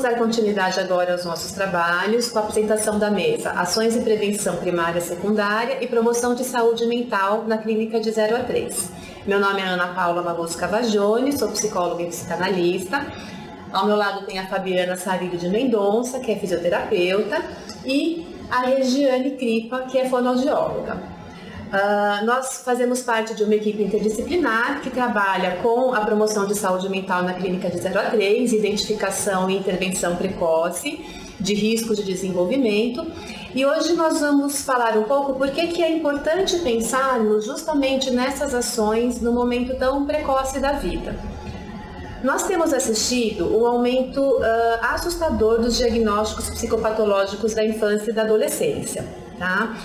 dar continuidade agora aos nossos trabalhos com a apresentação da mesa Ações de Prevenção Primária, Secundária e Promoção de Saúde Mental na Clínica de 0 a 3. Meu nome é Ana Paula Magoso Cavagione, sou psicóloga e psicanalista. Ao meu lado tem a Fabiana Sarilho de Mendonça, que é fisioterapeuta, e a Regiane Cripa, que é fonoaudióloga. Nós fazemos parte de uma equipe interdisciplinar que trabalha com a promoção de saúde mental na clínica de 0 a 3, identificação e intervenção precoce de riscos de desenvolvimento. E hoje nós vamos falar um pouco por que é importante pensarmos justamente nessas ações no momento tão precoce da vida. Nós temos assistido um aumento assustador dos diagnósticos psicopatológicos da infância e da adolescência, tá?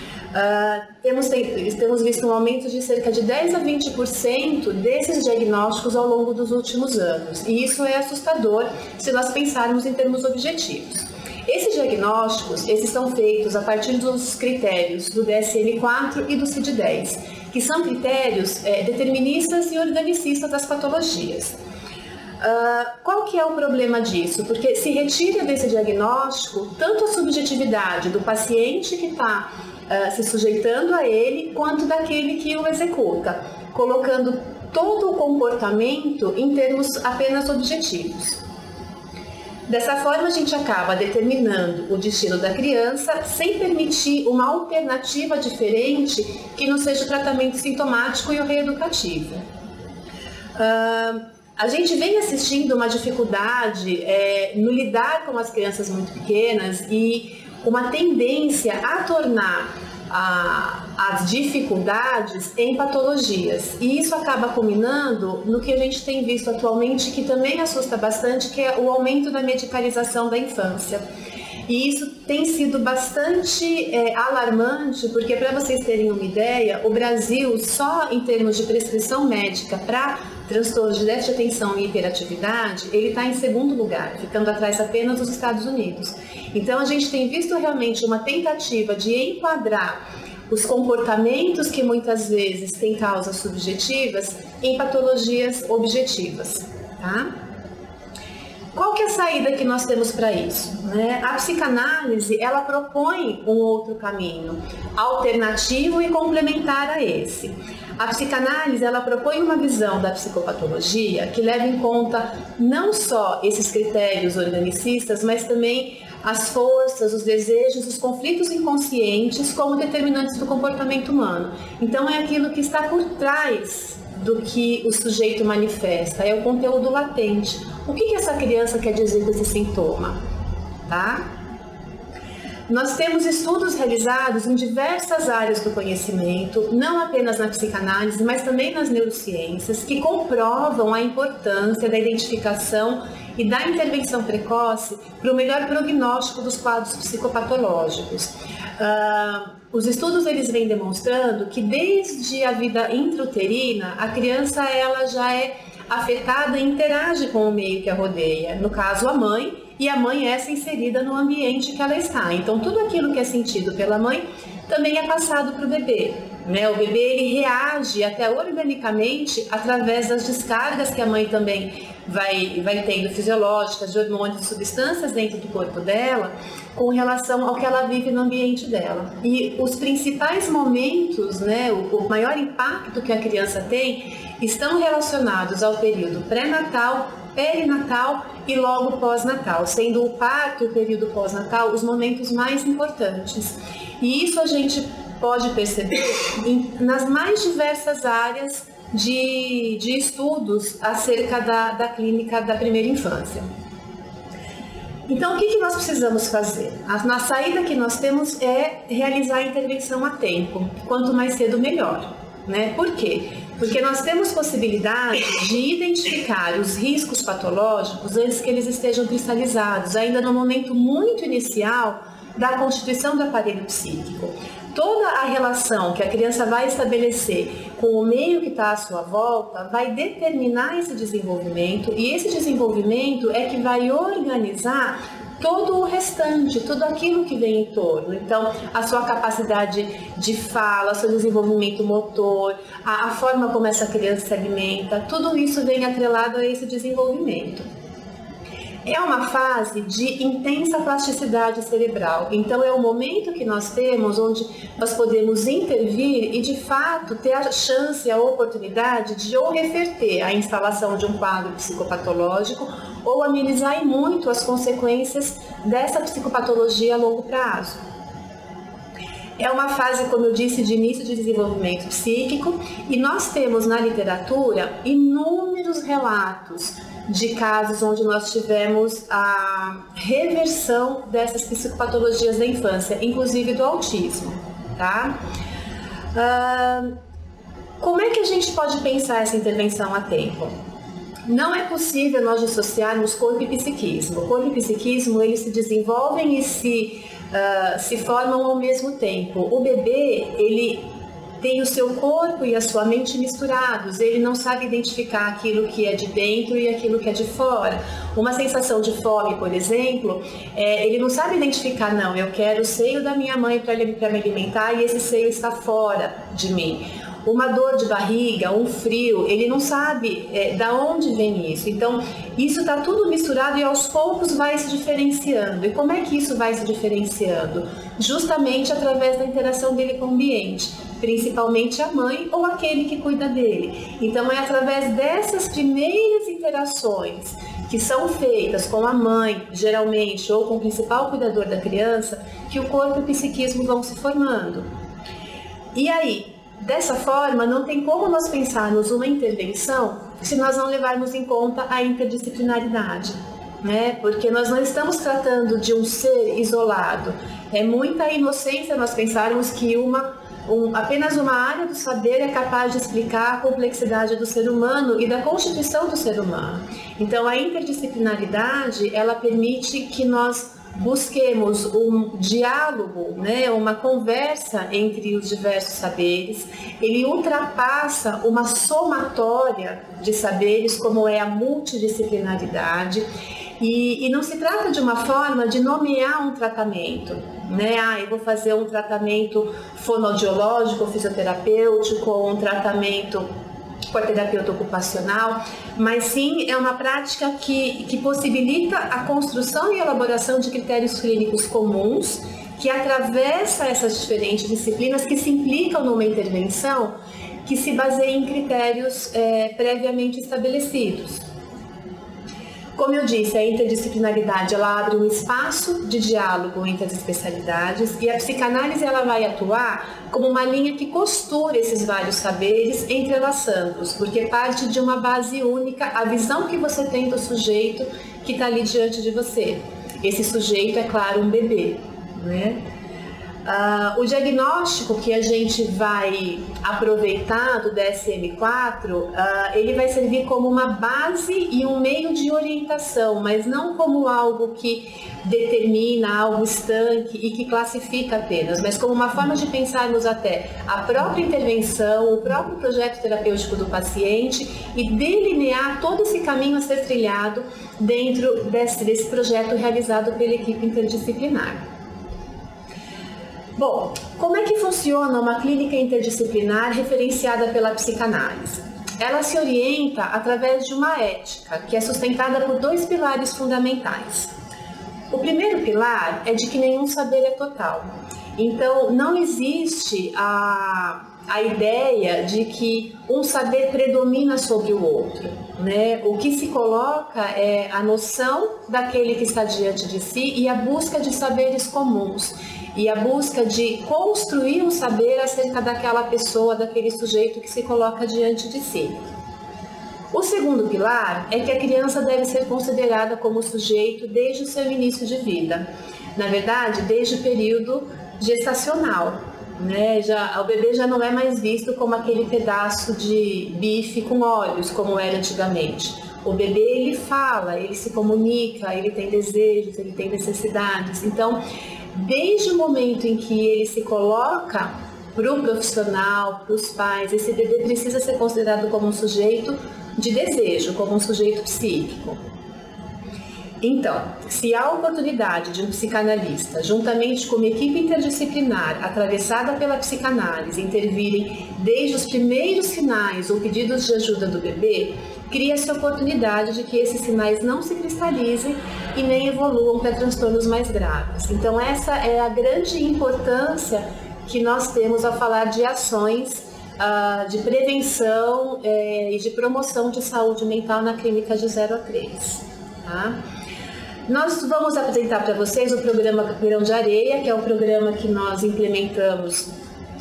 Temos visto um aumento de cerca de 10 a 20% desses diagnósticos ao longo dos últimos anos, e isso é assustador se nós pensarmos em termos objetivos. Esses diagnósticos, são feitos a partir dos critérios do DSM-4 e do CID-10, que são critérios deterministas e organicistas das patologias. Qual que é o problema disso? Porque se retira desse diagnóstico tanto a subjetividade do paciente que está se sujeitando a ele, quanto daquele que o executa, colocando todo o comportamento em termos apenas objetivos. Dessa forma, a gente acaba determinando o destino da criança sem permitir uma alternativa diferente que não seja o tratamento sintomático e o reeducativo. A gente vem assistindo uma dificuldade no lidar com as crianças muito pequenas e uma tendência a tornar as dificuldades em patologias. E isso acaba culminando no que a gente tem visto atualmente, que também assusta bastante, que é o aumento da medicalização da infância. E isso tem sido bastante alarmante, porque, para vocês terem uma ideia, o Brasil, só em termos de prescrição médica para transtornos de déficit de atenção e hiperatividade, ele está em segundo lugar, ficando atrás apenas dos Estados Unidos. Então, a gente tem visto realmente uma tentativa de enquadrar os comportamentos que muitas vezes têm causas subjetivas em patologias objetivas, tá? Qual que é a saída que nós temos para isso, né? A psicanálise, ela propõe um outro caminho, alternativo e complementar a esse. A psicanálise, ela propõe uma visão da psicopatologia que leva em conta não só esses critérios organicistas, mas também as forças, os desejos, os conflitos inconscientes como determinantes do comportamento humano. Então, é aquilo que está por trás do que o sujeito manifesta, é o conteúdo latente. O que essa criança quer dizer com esse sintoma? Tá? Nós temos estudos realizados em diversas áreas do conhecimento, não apenas na psicanálise, mas também nas neurociências, que comprovam a importância da identificação e da intervenção precoce para o melhor prognóstico dos quadros psicopatológicos. Os estudos eles vêm demonstrando que desde a vida intrauterina, a criança ela já é afetada e interage com o meio que a rodeia, no caso a mãe, e a mãe é essa inserida no ambiente que ela está. Então tudo aquilo que é sentido pela mãe também é passado para o bebê, né? O bebê ele reage até organicamente através das descargas que a mãe também vai tendo fisiológicas, de hormônios e substâncias dentro do corpo dela, com relação ao que ela vive no ambiente dela. E os principais momentos, né, o maior impacto que a criança tem, estão relacionados ao período pré-natal, perinatal e logo pós-natal, sendo o parto e o período pós-natal os momentos mais importantes. E isso a gente pode perceber nas mais diversas áreas de estudos acerca da clínica da primeira infância. Então, o que nós precisamos fazer? A saída que nós temos é realizar a intervenção a tempo, quanto mais cedo melhor, né? Por quê? Porque nós temos possibilidade de identificar os riscos patológicos antes que eles estejam cristalizados, ainda no momento muito inicial da constituição do aparelho psíquico. Toda a relação que a criança vai estabelecer com o meio que está à sua volta vai determinar esse desenvolvimento, e esse desenvolvimento é que vai organizar todo o restante, tudo aquilo que vem em torno. Então, a sua capacidade de fala, seu desenvolvimento motor, a forma como essa criança se alimenta, tudo isso vem atrelado a esse desenvolvimento. É uma fase de intensa plasticidade cerebral. Então é o momento que nós temos onde nós podemos intervir e de fato ter a chance, a oportunidade de ou reverter a instalação de um quadro psicopatológico ou amenizar muito as consequências dessa psicopatologia a longo prazo. É uma fase, como eu disse, de início de desenvolvimento psíquico e nós temos na literatura inúmeros relatos de casos onde nós tivemos a reversão dessas psicopatologias da infância, inclusive do autismo, tá? Como é que a gente pode pensar essa intervenção a tempo? Não é possível nós dissociarmos corpo e psiquismo. O corpo e psiquismo, eles se desenvolvem e se formam ao mesmo tempo. O bebê, ele tem o seu corpo e a sua mente misturados, ele não sabe identificar aquilo que é de dentro e aquilo que é de fora. Uma sensação de fome, por exemplo, ele não sabe identificar, não, eu quero o seio da minha mãe para me alimentar e esse seio está fora de mim. Uma dor de barriga, um frio, ele não sabe da onde vem isso. Então, isso está tudo misturado e aos poucos vai se diferenciando. E como é que isso vai se diferenciando? Justamente através da interação dele com o ambiente, principalmente a mãe ou aquele que cuida dele. Então, é através dessas primeiras interações que são feitas com a mãe, geralmente, ou com o principal cuidador da criança, que o corpo e o psiquismo vão se formando. E aí, dessa forma, não tem como nós pensarmos uma intervenção se nós não levarmos em conta a interdisciplinaridade, né? Porque nós não estamos tratando de um ser isolado. É muita inocência nós pensarmos que apenas uma área do saber é capaz de explicar a complexidade do ser humano e da constituição do ser humano. Então, a interdisciplinaridade, ela permite que nós busquemos um diálogo, né, uma conversa entre os diversos saberes. Ele ultrapassa uma somatória de saberes, como é a multidisciplinaridade, e não se trata de uma forma de nomear um tratamento, né? Eu vou fazer um tratamento fonoaudiológico, fisioterapêutico, ou um tratamento com a terapeuta ocupacional, mas sim é uma prática que possibilita a construção e elaboração de critérios clínicos comuns, que atravessa essas diferentes disciplinas que se implicam numa intervenção que se baseia em critérios previamente estabelecidos. Como eu disse, a interdisciplinaridade ela abre um espaço de diálogo entre as especialidades e a psicanálise ela vai atuar como uma linha que costura esses vários saberes entrelaçando-os, porque parte de uma base única, a visão que você tem do sujeito que está ali diante de você. Esse sujeito é, claro, um bebê, né? O diagnóstico que a gente vai aproveitar do DSM-4, ele vai servir como uma base e um meio de orientação, mas não como algo que determina, algo estanque e que classifica apenas, mas como uma forma de pensarmos até a própria intervenção, o próprio projeto terapêutico do paciente e delinear todo esse caminho a ser trilhado dentro desse projeto realizado pela equipe interdisciplinar. Bom, como é que funciona uma clínica interdisciplinar referenciada pela psicanálise? Ela se orienta através de uma ética que é sustentada por dois pilares fundamentais. O primeiro pilar é de que nenhum saber é total. Então, não existe a ideia de que um saber predomina sobre o outro, né? O que se coloca é a noção daquele que está diante de si e a busca de saberes comuns. E a busca de construir um saber acerca daquela pessoa, daquele sujeito que se coloca diante de si. O segundo pilar é que a criança deve ser considerada como sujeito desde o seu início de vida. Na verdade, desde o período gestacional, né? O bebê já não é mais visto como aquele pedaço de bife com olhos, como era antigamente. O bebê, ele fala, ele se comunica, ele tem desejos, ele tem necessidades. Então, desde o momento em que ele se coloca para o profissional, para os pais, esse bebê precisa ser considerado como um sujeito de desejo, como um sujeito psíquico. Então, se há oportunidade de um psicanalista, juntamente com uma equipe interdisciplinar, atravessada pela psicanálise, intervirem desde os primeiros sinais ou pedidos de ajuda do bebê, cria-se a oportunidade de que esses sinais não se cristalizem e nem evoluam para transtornos mais graves. Então essa é a grande importância que nós temos ao falar de ações de prevenção e de promoção de saúde mental na clínica de 0 a 3. Tá? Nós vamos apresentar para vocês o programa Grão de Areia, que é um programa que nós implementamos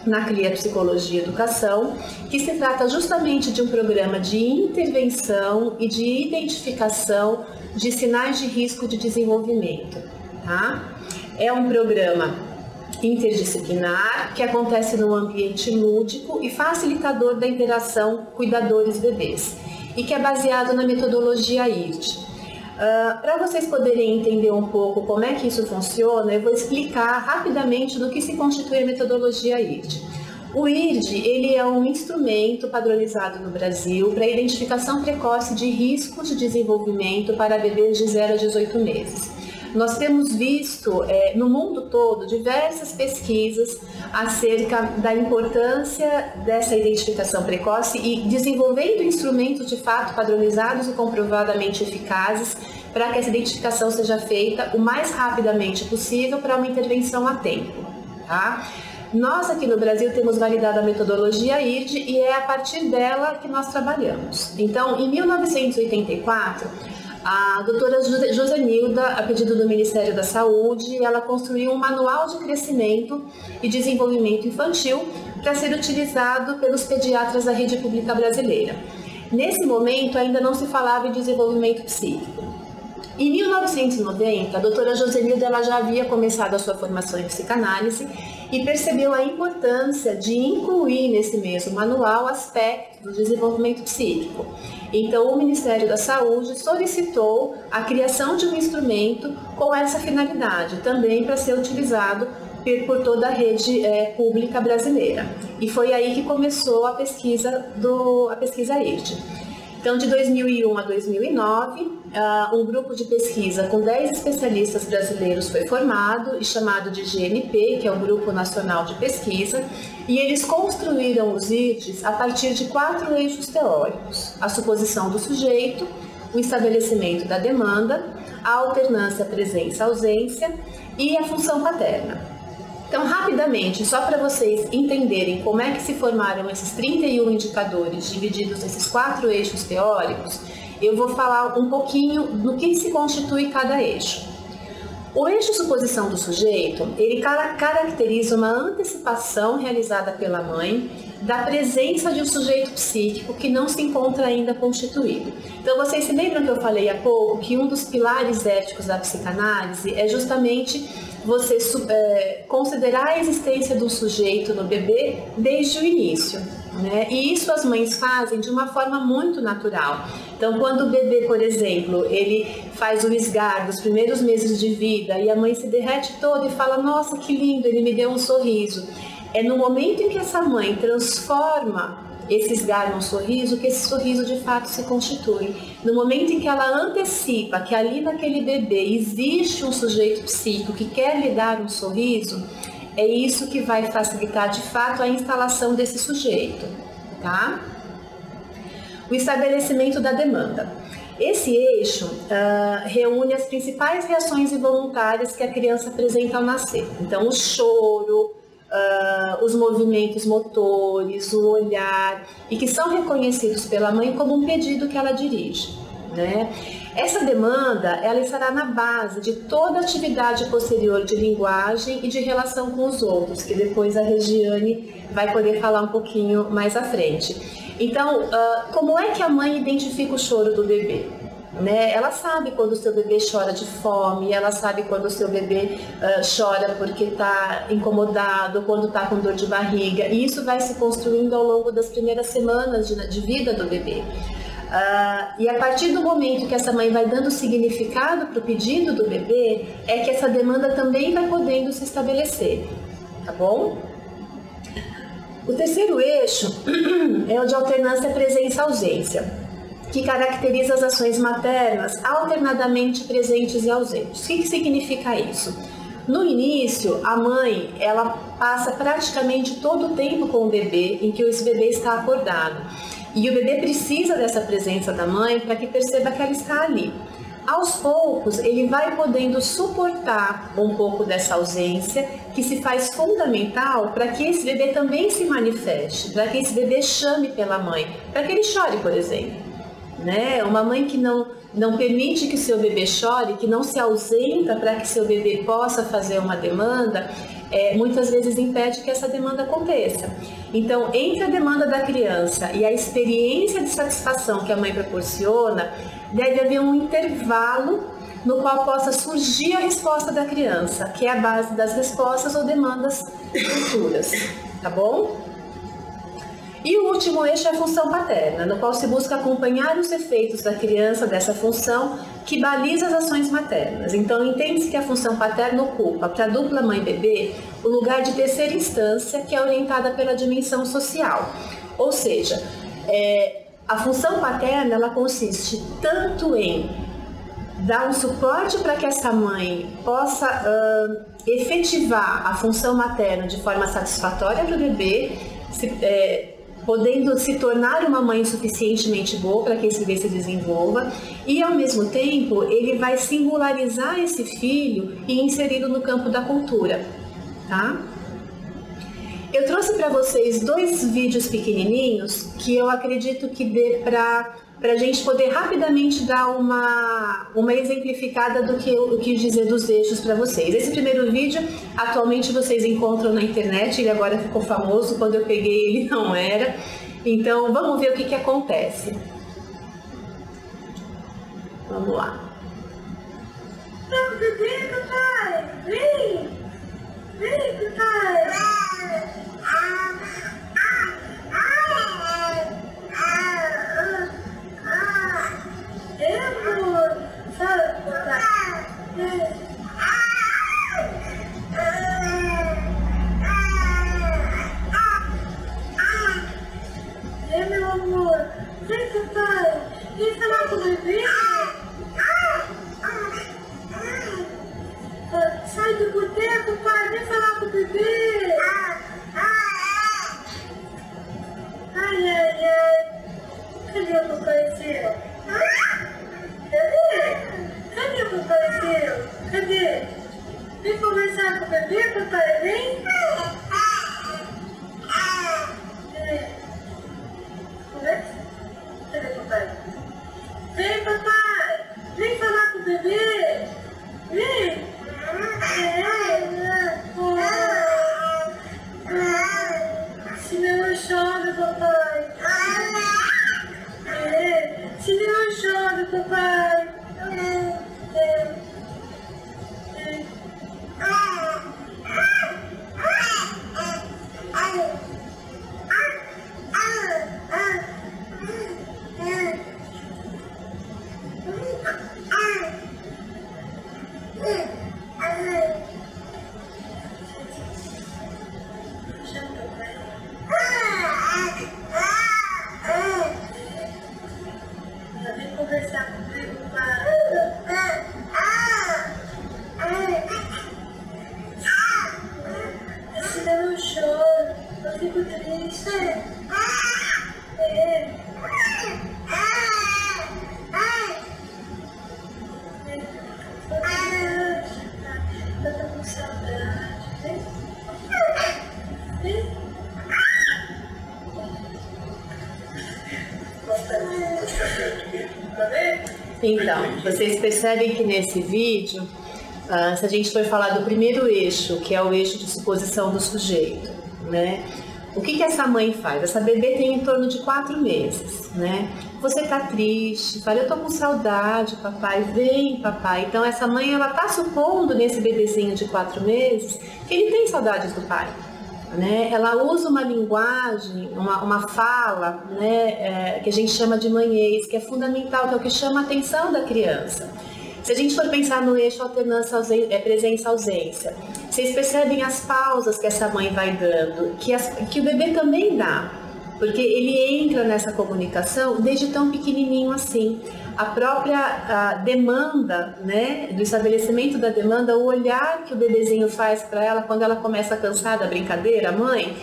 na CLIA Psicologia e Educação, que se trata justamente de um programa de intervenção e de identificação de sinais de risco de desenvolvimento. Tá? É um programa interdisciplinar que acontece num ambiente lúdico e facilitador da interação cuidadores-bebês e que é baseado na metodologia IRD. Para vocês poderem entender um pouco como é que isso funciona, eu vou explicar rapidamente do que se constitui a metodologia IRD. O IRD ele é um instrumento padronizado no Brasil para identificação precoce de riscos de desenvolvimento para bebês de 0 a 18 meses. Nós temos visto no mundo todo diversas pesquisas acerca da importância dessa identificação precoce e desenvolvendo instrumentos de fato padronizados e comprovadamente eficazes para que essa identificação seja feita o mais rapidamente possível para uma intervenção a tempo. Tá? Nós aqui no Brasil temos validado a metodologia IRD e é a partir dela que nós trabalhamos. Então, em 1984, a doutora Josenilda, a pedido do Ministério da Saúde, ela construiu um manual de crescimento e desenvolvimento infantil para ser utilizado pelos pediatras da rede pública brasileira. Nesse momento, ainda não se falava em desenvolvimento psíquico. Em 1990, a doutora Josenilda ela já havia começado a sua formação em psicanálise e percebeu a importância de incluir nesse mesmo manual aspectos do desenvolvimento psíquico. Então, o Ministério da Saúde solicitou a criação de um instrumento com essa finalidade, também para ser utilizado por toda a rede pública brasileira. E foi aí que começou a pesquisa IRD. Então, de 2001 a 2009, um grupo de pesquisa com 10 especialistas brasileiros foi formado e chamado de GNP, que é o Grupo Nacional de Pesquisa, e eles construíram os IRDs a partir de 4 eixos teóricos: a suposição do sujeito, o estabelecimento da demanda, a alternância presença-ausência e a função paterna. Então, rapidamente, só para vocês entenderem como é que se formaram esses 31 indicadores divididos nesses 4 eixos teóricos, eu vou falar um pouquinho do que se constitui cada eixo. O eixo suposição do sujeito, ele caracteriza uma antecipação realizada pela mãe da presença de um sujeito psíquico que não se encontra ainda constituído. Então, vocês se lembram que eu falei há pouco que um dos pilares éticos da psicanálise é justamente você considerar a existência do sujeito no bebê desde o início, né? E isso as mães fazem de uma forma muito natural. Então, quando o bebê, por exemplo, ele faz o esgar dos primeiros meses de vida e a mãe se derrete toda e fala: nossa, que lindo, ele me deu um sorriso. É no momento em que essa mãe transforma esse esgar num sorriso que esse sorriso de fato se constitui. No momento em que ela antecipa que ali naquele bebê existe um sujeito psíquico que quer lhe dar um sorriso, é isso que vai facilitar de fato a instalação desse sujeito, tá? O estabelecimento da demanda. Esse eixo reúne as principais reações involuntárias que a criança apresenta ao nascer. Então, o choro, os movimentos motores, o olhar, e que são reconhecidos pela mãe como um pedido que ela dirige, né? Essa demanda, ela estará na base de toda a atividade posterior de linguagem e de relação com os outros, que depois a Regiane vai poder falar um pouquinho mais à frente. Então, como é que a mãe identifica o choro do bebê? Né? Ela sabe quando o seu bebê chora de fome, ela sabe quando o seu bebê chora porque está incomodado, quando está com dor de barriga, e isso vai se construindo ao longo das primeiras semanas de vida do bebê. E a partir do momento que essa mãe vai dando significado para o pedido do bebê, é que essa demanda também vai podendo se estabelecer, tá bom? O terceiro eixo é o de alternância presença-ausência, que caracteriza as ações maternas alternadamente presentes e ausentes. O que significa isso? No início, a mãe ela passa praticamente todo o tempo com o bebê em que esse bebê está acordado. E o bebê precisa dessa presença da mãe para que perceba que ela está ali. Aos poucos, ele vai podendo suportar um pouco dessa ausência, que se faz fundamental para que esse bebê também se manifeste, para que esse bebê chame pela mãe, para que ele chore, por exemplo. Né? Uma mãe que não permite que seu bebê chore, que não se ausenta para que seu bebê possa fazer uma demanda, muitas vezes impede que essa demanda aconteça. Então, entre a demanda da criança e a experiência de satisfação que a mãe proporciona, deve haver um intervalo no qual possa surgir a resposta da criança, que é a base das respostas ou demandas futuras, tá bom? E o último eixo é a função paterna, no qual se busca acompanhar os efeitos da criança dessa função que baliza as ações maternas. Então, entende-se que a função paterna ocupa, para a dupla mãe-bebê, o lugar de terceira instância, que é orientada pela dimensão social. Ou seja, a função paterna, ela consiste tanto em dar um suporte para que essa mãe possa efetivar a função materna de forma satisfatória para o bebê, podendo se tornar uma mãe suficientemente boa para que esse bebê se desenvolva, e ao mesmo tempo ele vai singularizar esse filho e inseri-lo no campo da cultura, tá? Eu trouxe para vocês 2 vídeos pequenininhos que eu acredito que dê para a gente poder rapidamente dar uma exemplificada do que eu quis dizer dos eixos para vocês. Esse primeiro vídeo, atualmente vocês encontram na internet, ele agora ficou famoso, quando eu peguei ele não era. Então, vamos ver o que acontece. Vamos lá. Vem, papai! Vem! Vem, papai! Meu amor, vem, papai, vem falar com o bebê. Sai do boteco, pai, vem falar com o bebê. Ai, ai, ai. Cadê o papaizinho? Cadê o papaizinho? Cadê? Vem conversar com o bebê, papai, vem. Conversa? Cadê o papai? Vem, papai! Vem falar com o bebê! Vem! Se não chora, papai! Se não chora, papai! Vem conversar comigo, pai. Se eu não choro, eu fico triste. Eu tô com saudade. Vem. Então, vocês percebem que nesse vídeo, se a gente for falar do primeiro eixo, que é o eixo de suposição do sujeito, né? O que essa mãe faz? Essa bebê tem em torno de 4 meses, né? Você tá triste, fala, eu tô com saudade, papai, vem, papai. Então, essa mãe, ela tá supondo nesse bebezinho de 4 meses que ele tem saudades do pai. Né? Ela usa uma linguagem, uma fala, né, que a gente chama de manhês, que é fundamental, que é o que chama a atenção da criança. Se a gente for pensar no eixo alternância, presença-ausência, vocês percebem as pausas que essa mãe vai dando, que o bebê também dá, porque ele entra nessa comunicação desde tão pequenininho assim. A própria demanda, né, do estabelecimento da demanda, o olhar que o bebezinho faz para ela quando ela começa a cansar da brincadeira, mãe,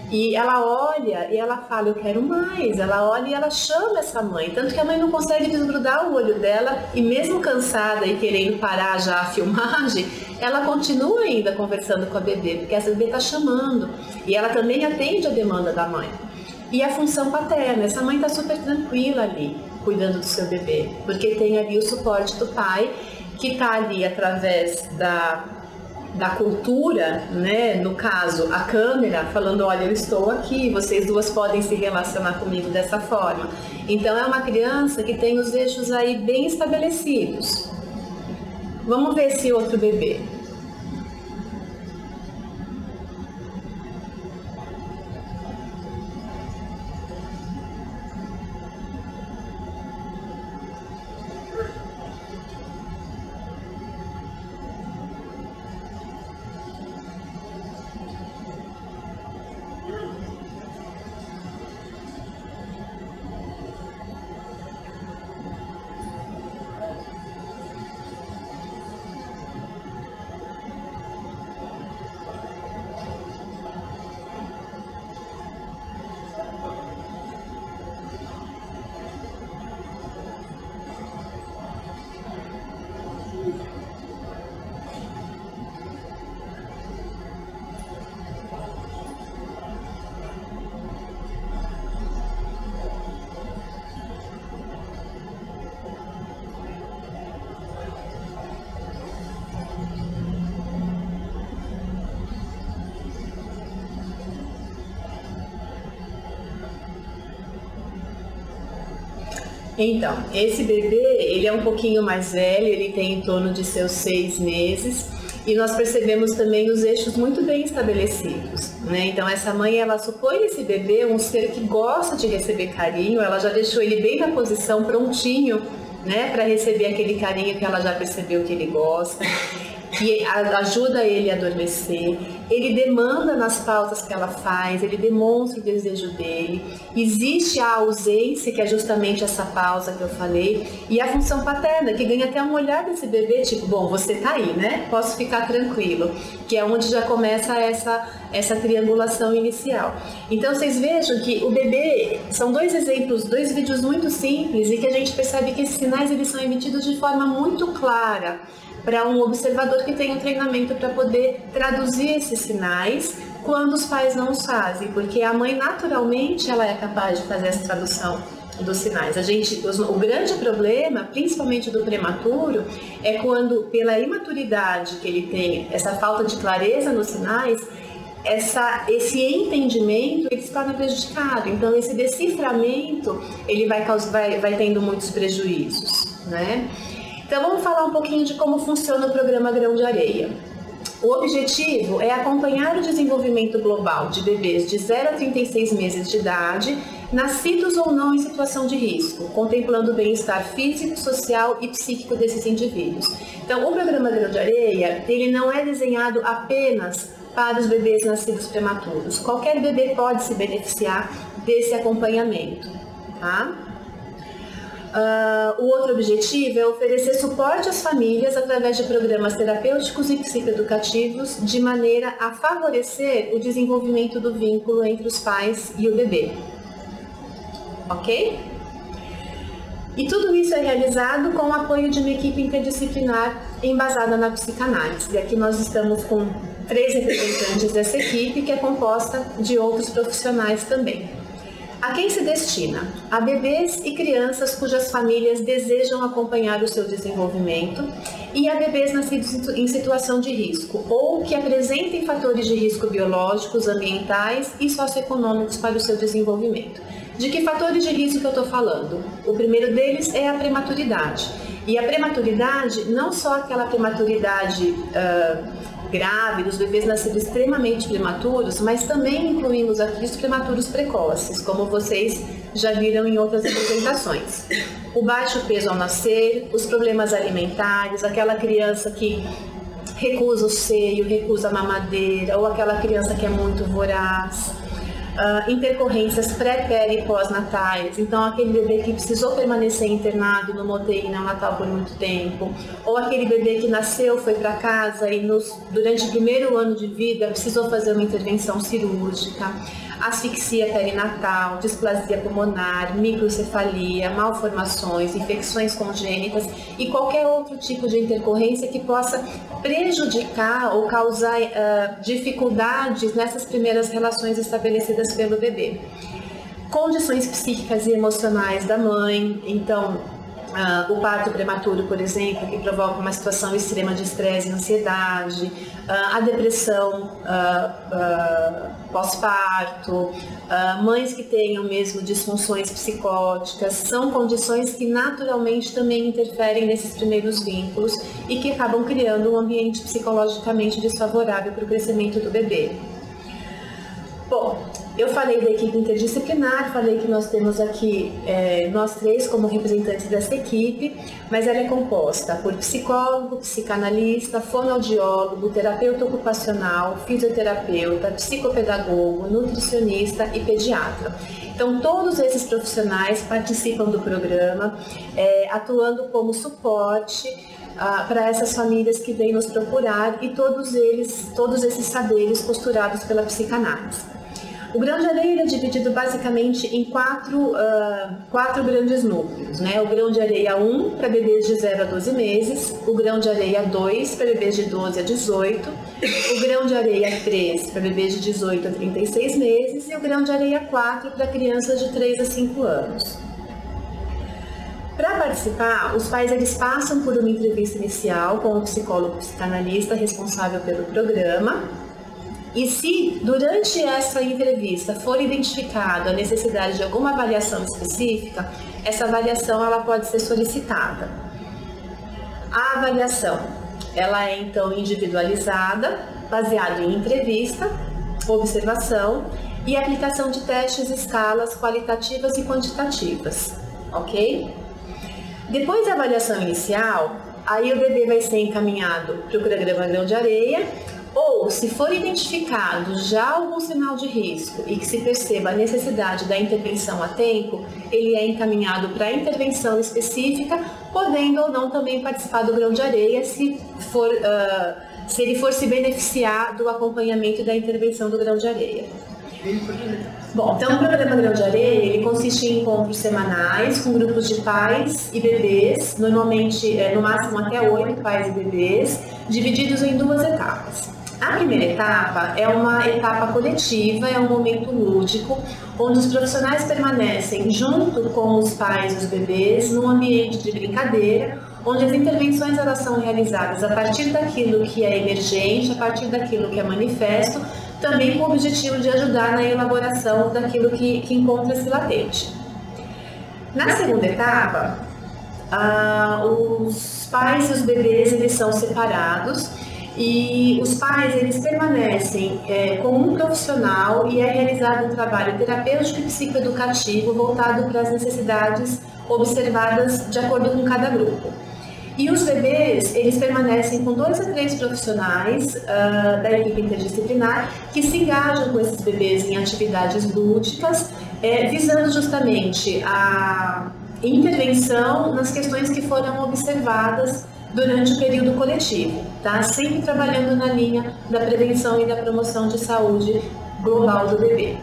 E ela olha e ela fala, eu quero mais. Ela olha e ela chama essa mãe. Tanto que a mãe não consegue desgrudar o olho dela e mesmo cansada e querendo parar já a filmagem, ela continua ainda conversando com a bebê, porque essa bebê está chamando. E ela também atende a demanda da mãe. E a função paterna, essa mãe está super tranquila ali, cuidando do seu bebê, porque tem ali o suporte do pai, que está ali através da cultura, né? No caso, a câmera, falando, olha, eu estou aqui, vocês duas podem se relacionar comigo dessa forma. Então, é uma criança que tem os eixos aí bem estabelecidos. Vamos ver esse outro bebê. Então, esse bebê, ele é um pouquinho mais velho, ele tem em torno de seus 6 meses e nós percebemos também os eixos muito bem estabelecidos, né? Então, essa mãe, ela supõe nesse bebê um ser que gosta de receber carinho, ela já deixou ele bem na posição, prontinho, né, para receber aquele carinho que ela já percebeu que ele gosta, que ajuda ele a adormecer. Ele demanda nas pausas que ela faz, ele demonstra o desejo dele. Existe a ausência, que é justamente essa pausa que eu falei, e a função paterna, que ganha até um olhar desse bebê, tipo, bom, você tá aí, né? Posso ficar tranquilo, que é onde já começa essa triangulação inicial. Então, vocês vejam que o bebê, são 2 exemplos, 2 vídeos muito simples, e que a gente percebe que esses sinais, eles são emitidos de forma muito clara, para um observador que tem um treinamento para poder traduzir esses sinais quando os pais não os fazem, porque a mãe naturalmente ela é capaz de fazer essa tradução dos sinais. O grande problema, principalmente do prematuro, é quando pela imaturidade que ele tem, essa falta de clareza nos sinais, esse entendimento ele se torna prejudicado. Então esse deciframento ele vai tendo muitos prejuízos, né? Então vamos falar um pouquinho de como funciona o programa Grão de Areia. O objetivo é acompanhar o desenvolvimento global de bebês de 0 a 36 meses de idade, nascidos ou não em situação de risco, contemplando o bem-estar físico, social e psíquico desses indivíduos. Então o programa Grão de Areia, ele não é desenhado apenas para os bebês nascidos prematuros. Qualquer bebê pode se beneficiar desse acompanhamento, tá? O outro objetivo é oferecer suporte às famílias através de programas terapêuticos e psicoeducativos de maneira a favorecer o desenvolvimento do vínculo entre os pais e o bebê. Ok? E tudo isso é realizado com o apoio de uma equipe interdisciplinar embasada na psicanálise. E aqui nós estamos com 3 representantes dessa equipe, que é composta de outros profissionais também. A quem se destina? A bebês e crianças cujas famílias desejam acompanhar o seu desenvolvimento e a bebês nascidos em situação de risco ou que apresentem fatores de risco biológicos, ambientais e socioeconômicos para o seu desenvolvimento. De que fatores de risco que eu estou falando? O primeiro deles é a prematuridade. E a prematuridade, não só aquela prematuridade grave, dos bebês nascidos extremamente prematuros, mas também incluímos aqui os prematuros precoces, como vocês já viram em outras apresentações. O baixo peso ao nascer, os problemas alimentares, aquela criança que recusa o seio, recusa a mamadeira, ou aquela criança que é muito voraz. intercorrências pré, peri e pós-natais, então aquele bebê que precisou permanecer internado no UTI neonatal por muito tempo, ou aquele bebê que nasceu, foi para casa e durante o primeiro ano de vida precisou fazer uma intervenção cirúrgica, asfixia perinatal, displasia pulmonar, microcefalia, malformações, infecções congênitas e qualquer outro tipo de intercorrência que possa prejudicar ou causar dificuldades nessas primeiras relações estabelecidas pelo bebê. Condições psíquicas e emocionais da mãe, então o parto prematuro, por exemplo, que provoca uma situação extrema de estresse e ansiedade, a depressão pós-parto, mães que tenham mesmo disfunções psicóticas, são condições que naturalmente também interferem nesses primeiros vínculos e que acabam criando um ambiente psicologicamente desfavorável para o crescimento do bebê. Bom, eu falei da equipe interdisciplinar, falei que nós temos aqui nós três como representantes dessa equipe, mas ela é composta por psicólogo, psicanalista, fonoaudiólogo, terapeuta ocupacional, fisioterapeuta, psicopedagogo, nutricionista e pediatra. Então, todos esses profissionais participam do programa, atuando como suporte para essas famílias que vêm nos procurar e todos esses saberes costurados pela psicanálise. O grão de areia é dividido basicamente em quatro grandes núcleos, né? O grão de areia 1 para bebês de 0 a 12 meses, o grão de areia 2 para bebês de 12 a 18, o grão de areia 3 para bebês de 18 a 36 meses e o grão de areia 4 para crianças de 3 a 5 anos. Para participar, os pais eles passam por uma entrevista inicial com o psicólogo psicanalista responsável pelo programa. E se durante essa entrevista for identificada a necessidade de alguma avaliação específica, essa avaliação ela pode ser solicitada. A avaliação ela é então individualizada, baseada em entrevista, observação e aplicação de testes e escalas qualitativas e quantitativas, ok? Depois da avaliação inicial, aí o bebê vai ser encaminhado para o programa Grão de Areia, ou se for identificado já algum sinal de risco e que se perceba a necessidade da intervenção a tempo, ele é encaminhado para a intervenção específica, podendo ou não também participar do Grão de Areia se ele for se beneficiar do acompanhamento da intervenção do Grão de Areia. Bom, então o programa Grão de Areia ele consiste em encontros semanais com grupos de pais e bebês, normalmente no máximo até 8 pais e bebês, divididos em 2 etapas. A primeira etapa é uma etapa coletiva, é um momento lúdico, onde os profissionais permanecem junto com os pais e os bebês num ambiente de brincadeira, onde as intervenções elas são realizadas a partir daquilo que é emergente, a partir daquilo que é manifesto, também com o objetivo de ajudar na elaboração daquilo que encontra-se latente. Na segunda etapa, os pais e os bebês eles são separados e os pais eles permanecem com um profissional e é realizado um trabalho terapêutico e psicoeducativo voltado para as necessidades observadas de acordo com cada grupo. E os bebês, eles permanecem com 2 a 3 profissionais da equipe interdisciplinar que se engajam com esses bebês em atividades lúdicas, visando justamente a intervenção nas questões que foram observadas durante o período coletivo, tá? Sempre trabalhando na linha da prevenção e da promoção de saúde global do bebê.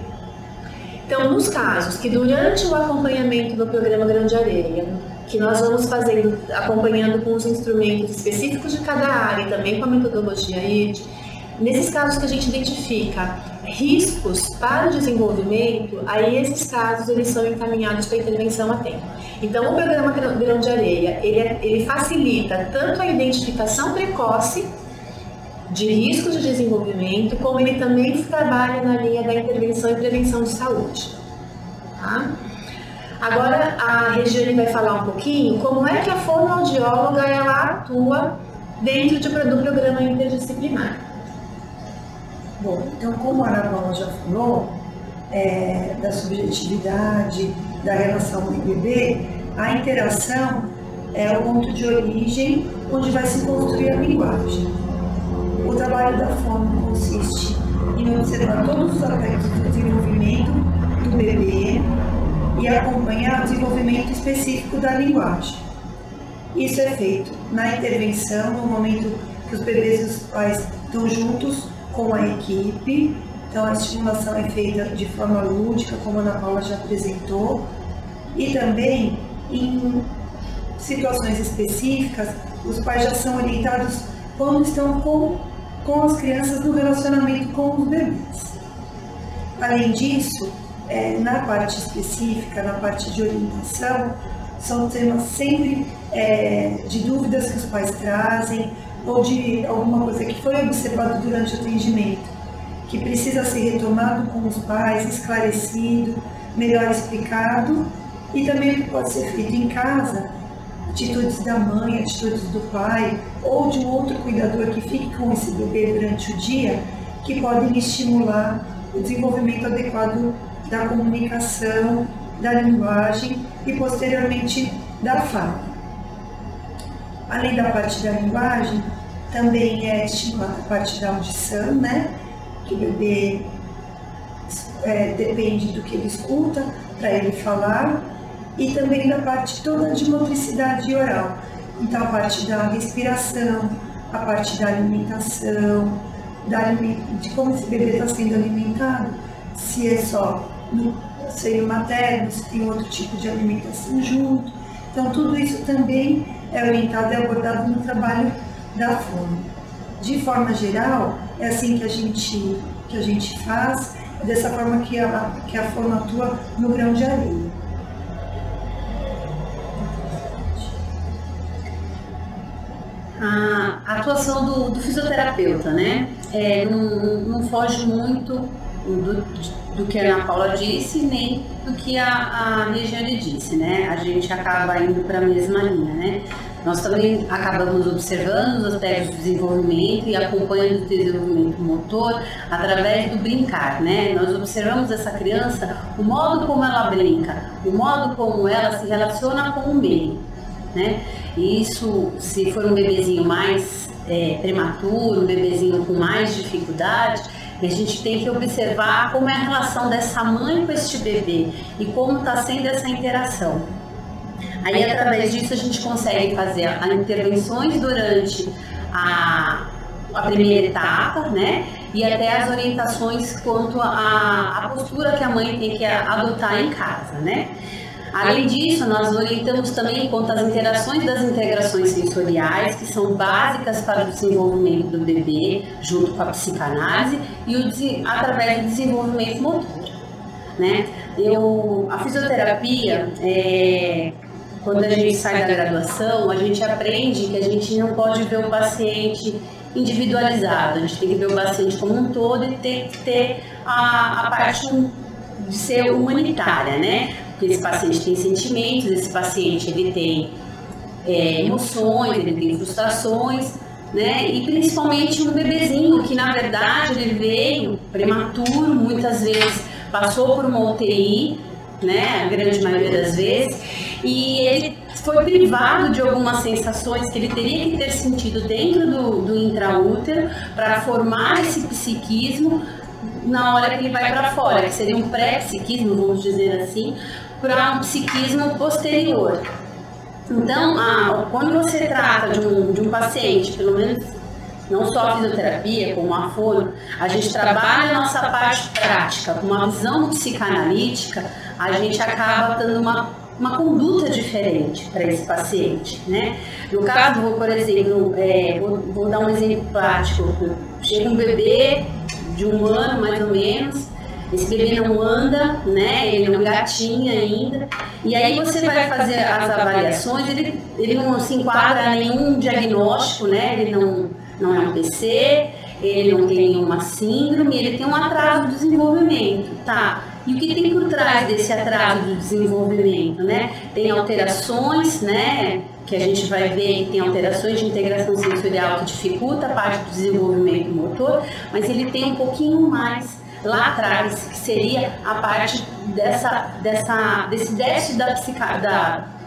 Então, nos casos que durante o acompanhamento do programa Grão de Areia, que nós vamos fazendo, acompanhando com os instrumentos específicos de cada área e também com a metodologia IRD, nesses casos que a gente identifica riscos para o desenvolvimento, aí esses casos eles são encaminhados para intervenção a tempo. Então, o programa Grão de Areia, ele facilita tanto a identificação precoce de riscos de desenvolvimento, como ele também trabalha na linha da intervenção e prevenção de saúde. Tá? Agora, a Regiane vai falar um pouquinho como é que a fonoaudióloga ela atua dentro do programa interdisciplinar. Bom, então como a Ana Paula já falou, da subjetividade, da relação mãe-bebê, a interação é o ponto de origem onde vai se construir a linguagem. O trabalho da fono consiste em observar todos os aspectos do desenvolvimento e acompanhar o desenvolvimento específico da linguagem. Isso é feito na intervenção, no momento que os bebês e os pais estão juntos com a equipe. Então, a estimulação é feita de forma lúdica, como a Ana Paula já apresentou, e também em situações específicas, os pais já são orientados quando estão com as crianças no relacionamento com os bebês. Além disso, na parte específica, na parte de orientação, são temas sempre de dúvidas que os pais trazem ou de alguma coisa que foi observado durante o atendimento, que precisa ser retomado com os pais, esclarecido, melhor explicado, e também o que pode ser feito em casa, atitudes da mãe, atitudes do pai ou de um outro cuidador que fique com esse bebê durante o dia, que podem estimular o desenvolvimento adequado da comunicação, da linguagem e posteriormente da fala. Além da parte da linguagem, também é estimulada a parte da audição, né? Que o bebê depende do que ele escuta para ele falar, e também da parte toda de motricidade oral. Então, a parte da respiração, a parte da alimentação, de como esse bebê está sendo alimentado, se é só no seio materno, se tem outro tipo de alimentação junto. Então, tudo isso também é orientado e abordado no trabalho da fono. De forma geral, é assim que a gente faz, é dessa forma que a fono atua no grão de areia. A atuação do fisioterapeuta, né? Não foge muito do que a Ana Paula disse, nem do que a Regiane disse, né? A gente acaba indo para a mesma linha, né? Nós também acabamos observando os aspectos do desenvolvimento e acompanhando o desenvolvimento motor através do brincar, né? Nós observamos essa criança, o modo como ela brinca, o modo como ela se relaciona com o meio, né? E isso, se for um bebezinho mais prematuro, um bebezinho com mais dificuldade, a gente tem que observar como é a relação dessa mãe com este bebê e como está sendo essa interação. Aí, através disso, a gente consegue fazer as intervenções durante a primeira etapa, né? E até as orientações quanto à postura que a mãe tem que adotar em casa, né? Além disso, nós orientamos também quanto às interações das integrações sensoriais, que são básicas para o desenvolvimento do bebê, junto com a psicanálise, e através do desenvolvimento motor, né? A fisioterapia, quando a gente sai da graduação, a gente aprende que a gente não pode ver o paciente individualizado, a gente tem que ver o paciente como um todo e tem que ter a parte de ser humanitária, né? Porque esse paciente tem sentimentos, esse paciente ele tem emoções, ele tem frustrações, né? E principalmente um bebezinho que na verdade ele veio prematuro, muitas vezes passou por uma UTI, né? A grande maioria das vezes, e ele foi privado de algumas sensações que ele teria que ter sentido dentro do intraútero para formar esse psiquismo na hora que ele vai para fora, que seria um pré-psiquismo, vamos dizer assim, para um psiquismo posterior. Então, quando você trata de um paciente, pelo menos não só a fisioterapia, como a fono, a gente trabalha a nossa parte prática com uma visão psicanalítica, a gente acaba dando uma conduta diferente para esse paciente, né? No caso, por exemplo, vou dar um exemplo prático. Chega um bebê de 1 ano, mais ou menos, esse bebê não anda, né? Ele não gatinha ainda, e aí você vai fazer as avaliações, ele não se enquadra em nenhum diagnóstico, né? Ele não é um PC, ele não tem nenhuma síndrome, ele tem um atraso de desenvolvimento, tá? E o que tem por trás desse atraso de desenvolvimento, né? Tem alterações, né? Que a gente vai ver que tem alterações de integração sensorial que dificulta a parte do desenvolvimento motor, mas ele tem um pouquinho mais lá atrás, que seria a parte desse déficit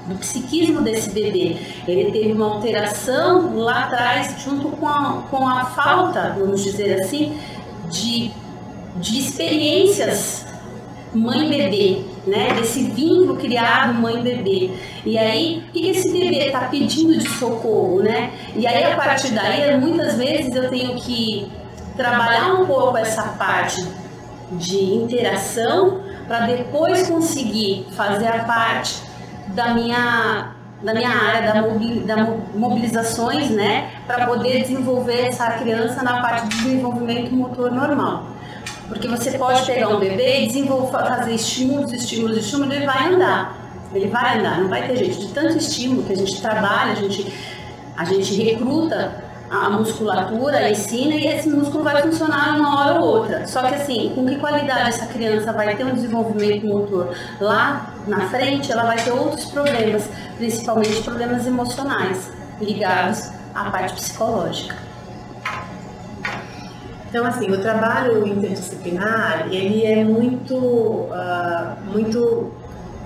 do psiquismo desse bebê. Ele teve uma alteração lá atrás, junto com a falta, vamos dizer assim, de experiências mãe-bebê, né? Desse vínculo criado mãe-bebê. E aí, o que esse bebê está pedindo de socorro, né? E aí, a partir daí, muitas vezes eu tenho que trabalhar um pouco essa parte de interação para depois conseguir fazer a parte da minha área da mobilizações, né? Para poder desenvolver essa criança na parte de desenvolvimento motor normal. Porque você pode pegar um bebê e fazer estímulos, ele vai andar. Ele vai andar, não vai ter jeito. De tanto estímulo que a gente trabalha, a gente recruta a musculatura, ensina, e esse músculo vai funcionar uma hora ou outra. Só que assim, com que qualidade essa criança vai ter um desenvolvimento motor? Lá na frente, ela vai ter outros problemas, principalmente problemas emocionais, ligados à parte psicológica. Então, assim, o trabalho interdisciplinar, ele é muito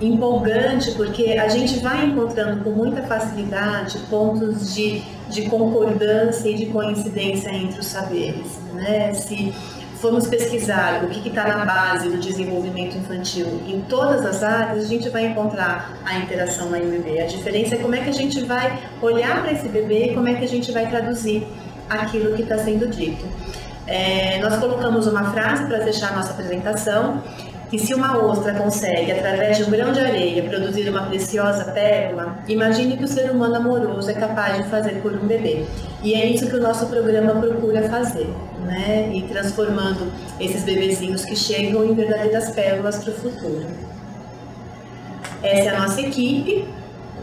empolgante, porque a gente vai encontrando com muita facilidade pontos de concordância e de coincidência entre os saberes, né? Se formos pesquisar o que está na base do desenvolvimento infantil em todas as áreas, a gente vai encontrar a interação mãe-bebê. A diferença é como é que a gente vai olhar para esse bebê e como é que a gente vai traduzir aquilo que está sendo dito. Nós colocamos uma frase para fechar a nossa apresentação, que se uma ostra consegue, através de um grão de areia, produzir uma preciosa pérola, imagine que o ser humano amoroso é capaz de fazer por um bebê. E é isso que o nosso programa procura fazer, né? E transformando esses bebezinhos que chegam em verdadeiras pérolas para o futuro. Essa é a nossa equipe,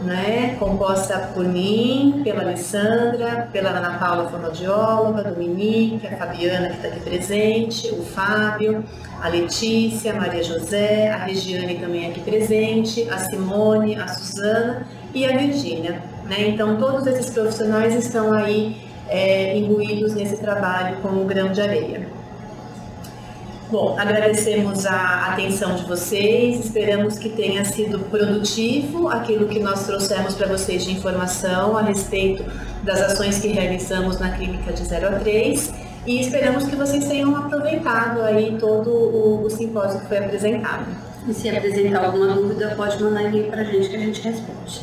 né, composta por mim, pela Alessandra, pela Ana Paula, fonoaudióloga, Dominique, a Fabiana, que está aqui presente, o Fábio, a Letícia, a Maria José, a Regiane também aqui presente, a Simone, a Suzana e a Virgínia, né? Então, todos esses profissionais estão aí imbuídos nesse trabalho com o grão de areia. Bom, agradecemos a atenção de vocês, esperamos que tenha sido produtivo aquilo que nós trouxemos para vocês de informação a respeito das ações que realizamos na clínica de 0 a 3 e esperamos que vocês tenham aproveitado aí todo o simpósio que foi apresentado. E se apresentar alguma dúvida, pode mandar e-mail para a gente que a gente responde.